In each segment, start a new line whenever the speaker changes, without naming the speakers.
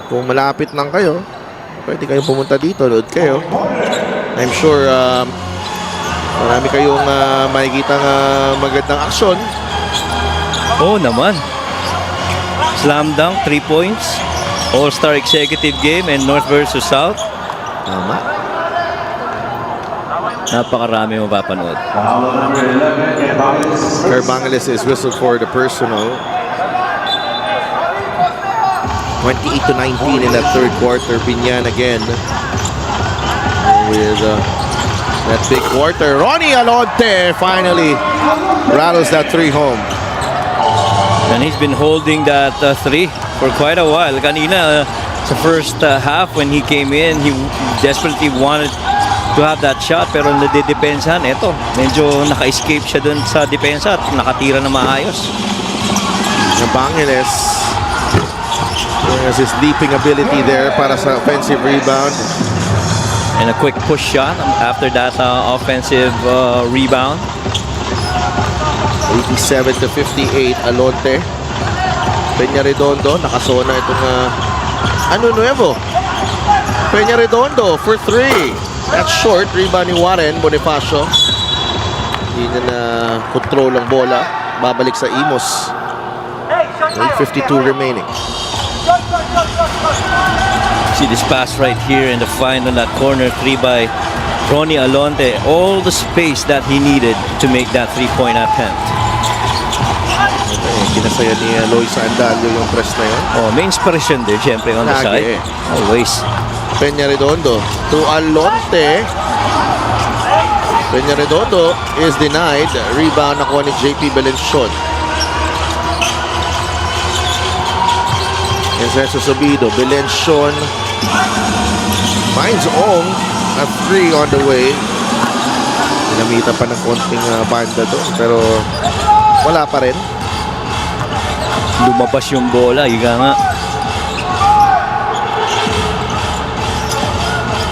Kung malapit lang kayo, pwede kayong pumunta dito, load kayo. I'm sure marami kayong makikita magandang aksyon.
Oo naman. Slam dunk, 3 points. All-Star Executive Game and North versus South.
Tama.
Napakarami mapapanood.
Carbangalis is whistled for the personal. 28-19 in that third quarter. Binyan again with that big quarter. Ronnie Alonte finally rattles that 3 home.
And he's been holding that 3 for quite a while. Kanina, sa first half when he came in, he desperately wanted to have that shot, pero nadidepensahan. Ito, medyo naka-escape siya dun sa depensa at nakatira na maayos.
Bangiles has his leaping ability there para sa offensive rebound.
And a quick push shot after that offensive rebound.
87-58, Alonte. Peña Redondo, nakasona itong Nuevo. Peña Redondo for 3. That's short. Rebound ni Warren Bonifacio. Hindi na control ang bola. Babalik sa Imos. 52 remaining.
See this pass right here in the final, that corner 3 by Ronnie Alonte. All the space that he needed to make that 3-point attempt.
Kinasaya ni Lois Andalio yung press na yun.
Oh, may inspiration there, syempre, on the side. Always.
Peña Redondo to Alonte. Peña Redondo is denied. Rebound nakuha ni JP Belenchon. Enzo Subido. Belenchon finds Ong. A 3 on the way. Pinamita pa ng konting banda doon, pero wala pa rin.
Lumabas yung bola, higa nga.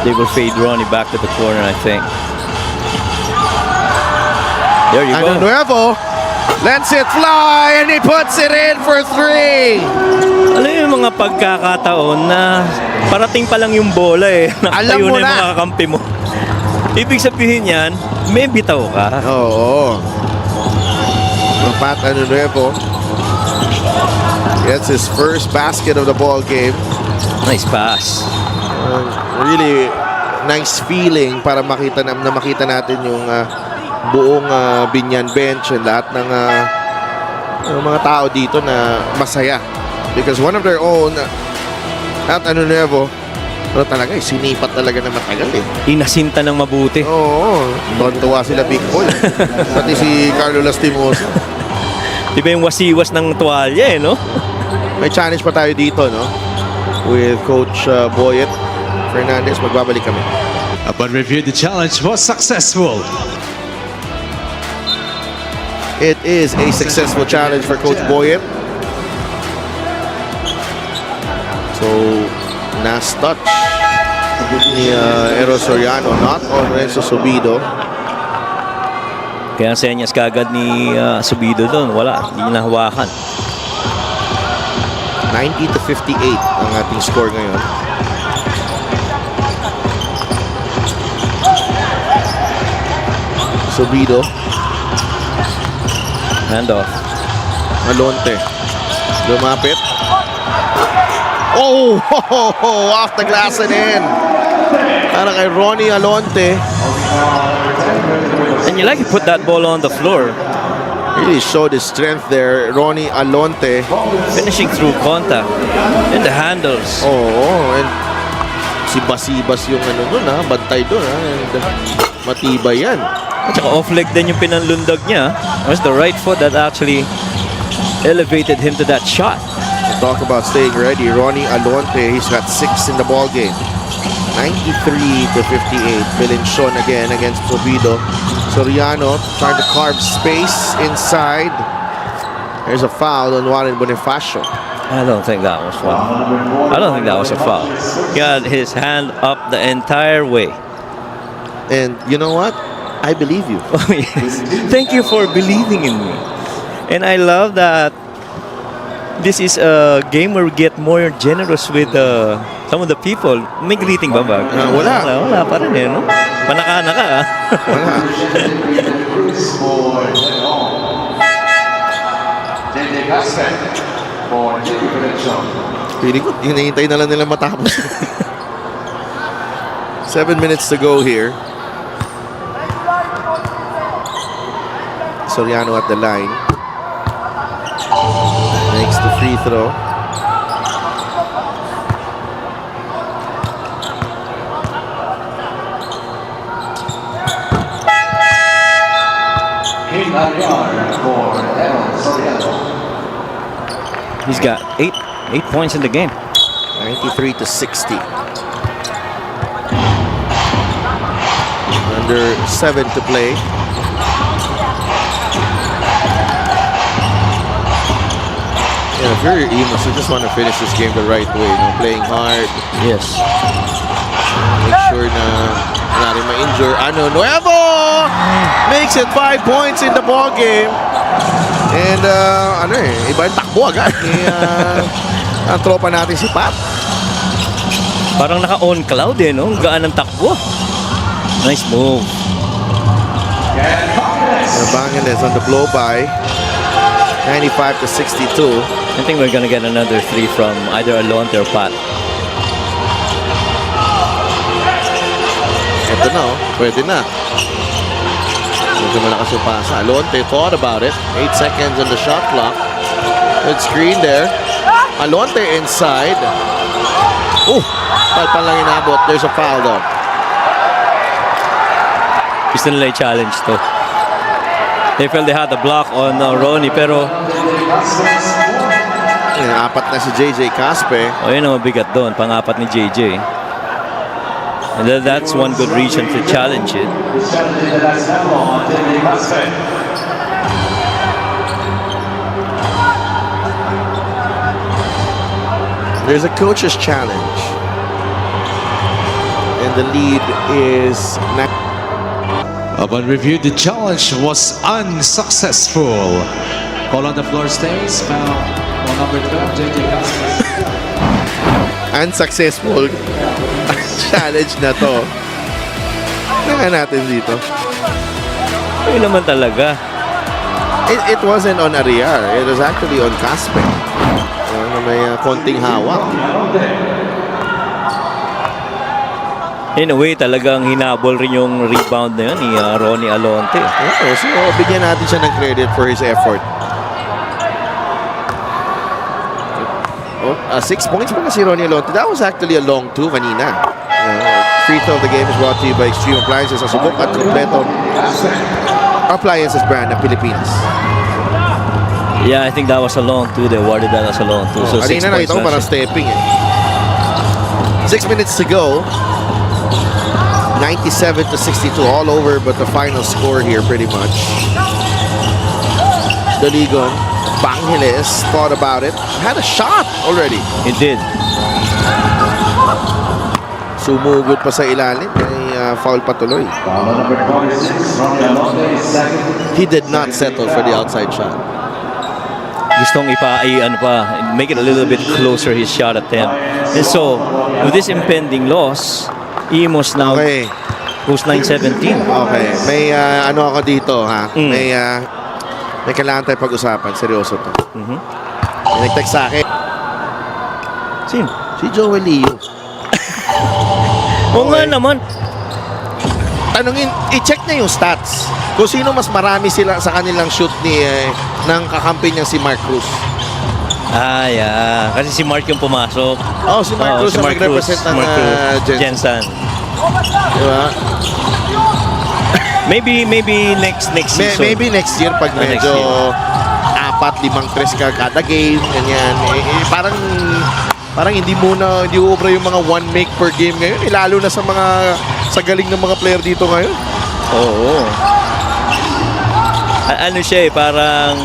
They will fade Ronnie back to the corner, I think. There you go.
Nuevo lets it fly and he puts it in for 3.
Alam mo yung mga pagkakataon na parating pa lang yung bola
Alam
Nakatayo
mo
na yung
na.
mga kakampi mo. Ibig sabihin yan, may bitaw ka.
Oo. Pat Nuevo gets his first basket of the ball game.
Nice pass.
Really nice feeling para makita natin yung buong Binyan bench and lahat ng mga tao dito na masaya. Because one of their own at Nuevo, pero talaga sinipat talaga na matagal
Inasinta ng mabuti.
Oo. Tuwa sila Big Boy. Pati si Carlo Lastimoso.
Di ba yung wasiwas ng tuwalya no?
May challenge pa tayo dito, no? With Coach Boyet Fernandez. Magbabalik kami.
Upon review, the challenge was successful.
It is a successful challenge for Coach Boyet. So, last touch ni Eros Soriano, not on Renzo Subido.
Kaya senyas kagad ni Subido doon. Wala, hindi niya nahawakan.
90-58 ang ating score ngayon. Subido.
Handoff.
Alonte. Lumapit. Oh! Off the glass and in. Para kay Ronnie Alonte.
And you like to put that ball on the floor.
Really showed his strength there. Ronnie Alonte.
Finishing through contact. And the handles.
Oh, and si Basibas yung nun bantay doon and matibay yan.
At saka off-leg din yung pinanlundag niya. It was the right foot that actually elevated him to that shot.
Talk about staying ready. Ronnie Alonte, he's got 6 in the ball game. 93-58. Belenchon again against Subido. Soriano trying to carve space inside. There's a foul on Warren Bonifacio.
I don't think that was foul. I don't think that was a foul. He had his hand up the entire way.
And you know what? I believe you.
Oh, yes. Thank you for believing in me. And I love that this is a game where we get more generous with some of the people. May greeting ba ba?
Wala.
Wala pa rin eh, no? Panakana ka ah.
Wala. Feeling ko, hinihintay na lang nila matapos. 7 minutes to go here. Soriano at the line. Makes the free throw.
He's got eight points in the game.
93 to 60. Under 7 to play. Yeah, if you're Emos, you just want to finish this game the right way. You know, playing hard.
Yes.
Make sure na wala rin ma-injure. Nuevo makes it 5 points in the ball game. And iba yung takbo agad ni ang tropa natin si Pat.
Parang naka-on cloud eh, no? Gaan ng takbo. Nice move.
Banganes on the blow by. 95 to 62.
I think we're gonna get another 3 from either Alonte or Pat.
Ito na, pwede na. Medyo malakas yung pasa. Alonte thought about it. 8 seconds on the shot clock. Good screen there. Alonte inside. Palpan lang inabot. There's a foul though.
Gusto nila i-challenge to. They felt they had the block on Ronnie, pero
Apat na si JJ Caspe.
yun ang mabigat doon, pang-apat ni JJ. And that's one good reason to challenge it.
There's a coach's challenge. And the lead is...
Upon review, the challenge was unsuccessful. Call on the floor stays. Foul on number 12, JJ Casper.
Unsuccessful challenge na to. Tingnan natin dito.
Yun naman talaga.
It wasn't on Ariar. It was actually on Caspe. Na may konting hawak.
In a way, talagang hinabol rin yung rebound na yun ni Ronnie Alonte.
So, bigyan natin siya ng credit for his effort. 6 points pa na si Ronnie Alonte. That was actually a long two kanina. Free throw of the game is brought to you by Extreme Appliances. Sa subok at kompleto appliances brand ng Pilipinas.
Yeah, I think that was a long two. They awarded that as a long two. So 6
Kanina
points
nakita ko
na
parang
siya.
stepping eh. 6 minutes to go. 97 to 62 all over, but the final score here pretty much. Daligon, Bangeles thought about it, had a shot already.
It did.
Sumugod pa sa ilalim, may foul patuloy. He did not settle for the outside shot.
Gustong make it a little bit closer his shot attempt. And so, with this impending loss, Imos now
Okay,
goes 9-17.
okay. May ako dito ha. May kailangan tayo pag-usapan. Seryoso to. May nag-text sa akin.
Sino?
Si Joel Leo.
Oo nga naman.
Tanungin, i-check niya yung stats. Kung sino mas marami sila sa kanilang shoot ng kakampi niyang si Mark Cruz.
Yeah. Kasi si Mark yung pumasok.
Si Mark Cruz ang nag-represent ng Jensen.
Jensen.
Diba?
Maybe next season.
Maybe next year pag
Next
medyo
year.
4, 5, 3 ka kada game, ganyan. Parang hindi ubra yung mga one make per game ngayon. Lalo na sa galing ng mga player dito ngayon.
Oo. Ano siya parang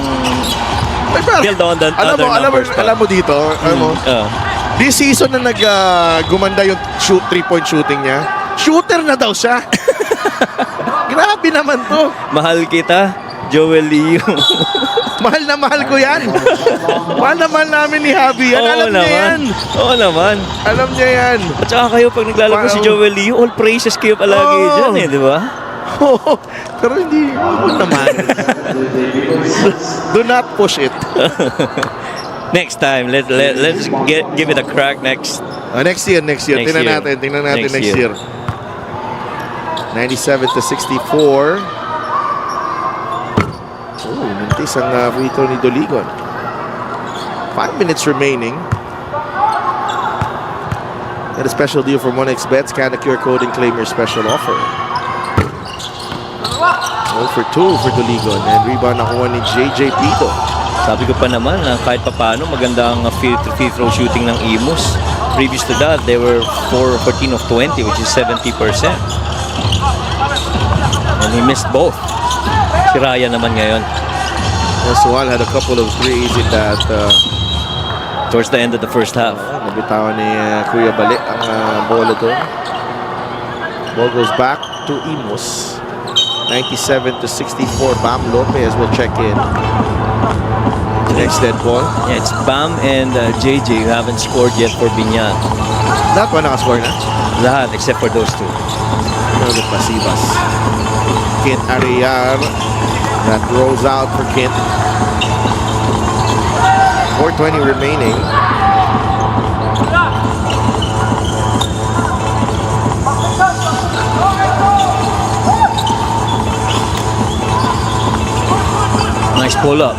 build on the other numbers.
Alam mo dito, this season na gumanda yung 3-point shooting niya, shooter na daw siya. Grabe naman to.
Mahal kita, Joel Leo.
Mahal na mahal ko yan. Mahal na mahal namin ni Javi yan. Alam niya yan.
Oo naman.
Alam niya yan.
At saka kayo pag naglalaro si Joel Leo, all praises kayo palagi
Oo.
dyan eh, di ba?
Pero hindi naman. Do not push it.
Next time, let's give it a crack next.
Next year.
Next
Tingnan
year.
natin
Next
next year. 97-64. Mintis ang free throw ni Doligon. 5 minutes remaining. Got a special deal from 1xBet. Scan the QR code and claim your special offer. 0 for 2 for Doligon. And rebound nakuha ni JJ Pito.
Sabi ko pa naman na kahit papaano maganda ang free throw shooting ng Imus. Previous to that, they were 4-14 of 20, which is 70%. And he missed both. Si Ryan naman ngayon.
Oswald had a couple of threes in that
Towards the end of the first half.
nabitawan ni Kuya Bali ang bola doon. Ball goes back to Imus. 97-64. Bam Lopez will check in. Next dead ball.
Yeah, it's Bam and JJ who haven't scored yet for Binyan.
That one nakascore na.
Lahat except for those two.
Ano pasivas. Kent Ariyar. That rolls out for Kent. 4:20 remaining.
Nice pull up.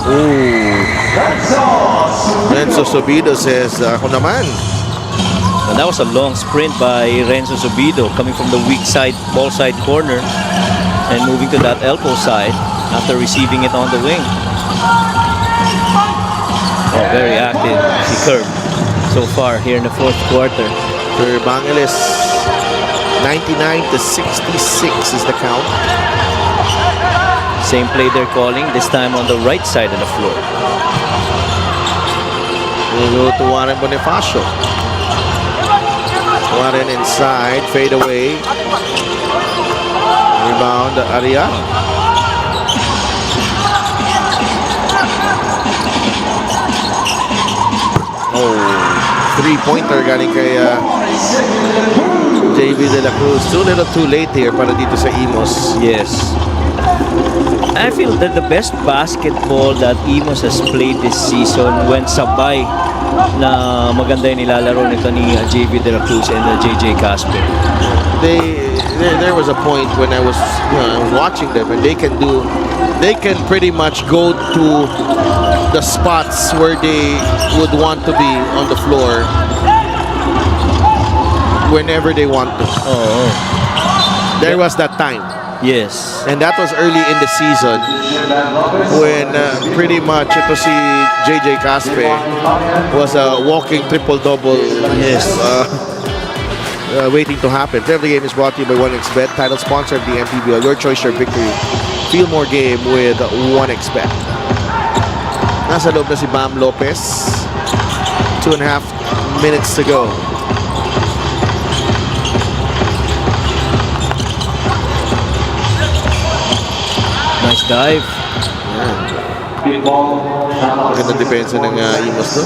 Ooh. Renzo Sobido says, ako naman.
And that was a long sprint by Renzo Subido coming from the weak side, ball side corner and moving to that elbow side after receiving it on the wing. Oh, very active. Si Curb so far here in the fourth quarter.
For Bangeles, 99-66 is the count.
Same play they're calling, this time on the right side of the floor.
We'll go to Warren Bonifacio. Warren inside, fade away. Rebound, Aria. Oh, three-pointer galing kay JV De La Cruz. Too little too late here para dito sa Imos.
Yes. I feel that the best basketball that Imos has played this season went sabay na maganda yung nilalaro nito ni JV De La Cruz and JJ Casper.
There was a point when I was watching them, and they can pretty much go to the spots where they would want to be on the floor whenever they want to.
Oh,
There was that time,
yes.
and that was early in the season when pretty much ito si JJ Caspe was a walking triple-double.
Yes.
Waiting to happen. Every game is brought to you by 1xBet, title sponsor of the MPBL. Your choice, your victory. Feel more game with 1xBet. Nasa loob na si Bam Lopez. 2.5 minutes to go.
Nice dive.
Magandang depensa ng Imos to.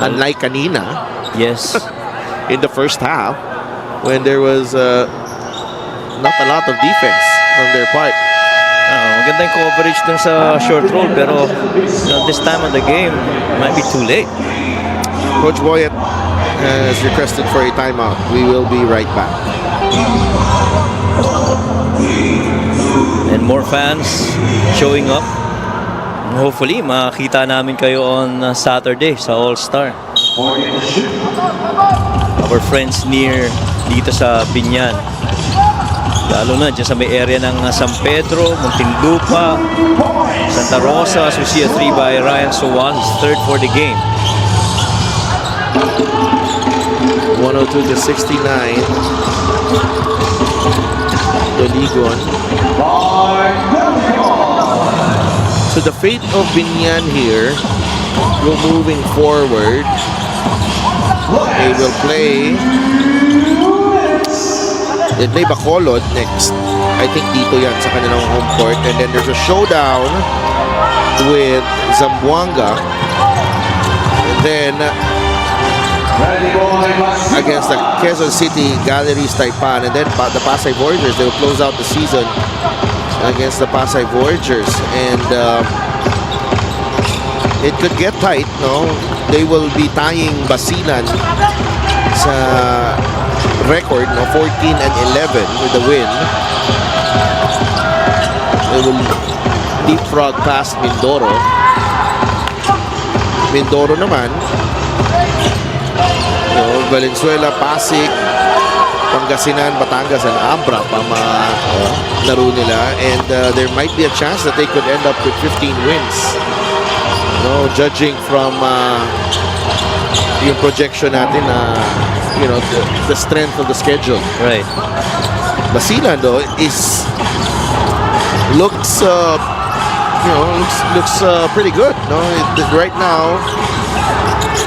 Unlike kanina,
Yes.
in the first half, when there was not a lot of defense from their part.
Maganda yung coverage dun sa short roll pero this time of the game might be too late.
Coach Boyet has requested for a timeout. We will be right back.
And more fans showing up. Hopefully, makita namin kayo on Saturday sa All-Star. Our friends near dito sa Binyan. Lalo na dyan sa may area ng San Pedro, Muntinlupa, Santa Rosa. So we see a 3 by Ryan Suwan, his third for the game.
102-69. Doligon. So the fate of Binyan here, go moving forward. They will play. They play Bacolod next. I think dito yan sa kanilang home court. And then there's a showdown with Zamboanga. And then against the Quezon City Galleries Taipan, and then the Pasay Voyagers, they will close out the season against the Pasay Voyagers. And it could get tight, no? They will be tying Basilan sa record, no? 14-11 with the win. They will leapfrog past Mindoro. Mindoro naman, no, Valenzuela, Pasig, Pangasinan, Batangas, and Abra pa mga laro nila. And there might be a chance that they could end up with 15 wins. No, judging from yung projection natin na the strength of the schedule.
Right.
Basilan though looks pretty good. No, right now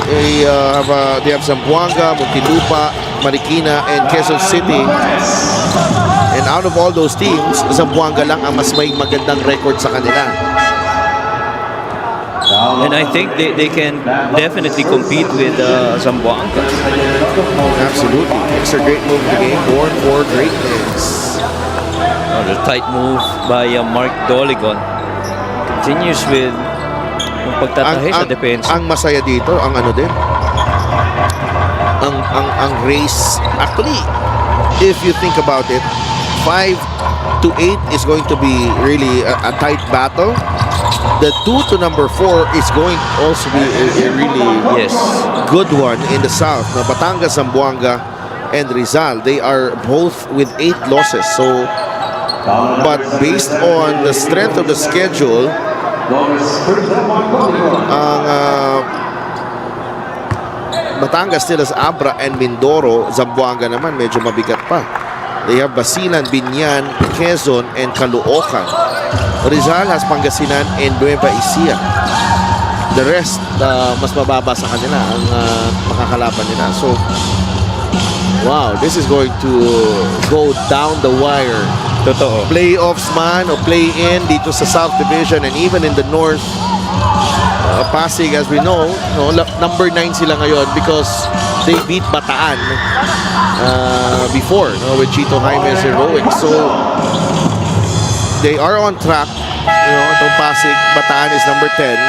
they have Zamboanga, Muntinlupa, Marikina, and Quezon City. And out of all those teams, Zamboanga lang ang mas may magandang record sa kanila.
And I think they can definitely compete with Zamboanga.
Absolutely. It's a great move in the game. Born for greatness.
The tight move by Mark Doligon continues with yung pagtatahi sa depensa.
Ang masaya dito, ang ano din, ang race. Actually, if you think about it, 5 to 8 is going to be really a tight battle. The 2 to number 4 is going to also be a really good one in the south. Now, Batangas, Zamboanga, and Rizal, they are both with 8 losses. So, but based on the strength of the schedule, ang Batangas still has Abra and Mindoro. Zamboanga naman medyo mabigat pa. They have Basilan, Binyan, Quezon, and Caloocan. Rizal has Pangasinan and Nueva Ecija. The rest, mas mababa sa kanila ang makakalaban nila. So, wow, this is going to go down the wire.
Totoo.
Playoffs man o play-in dito sa South Division, and even in the North. Pasig, as we know, number 9 sila ngayon because they beat Bataan before, with Chito Jaime's heroics. So, they are on track. Itong Pasig, Bataan is number 10.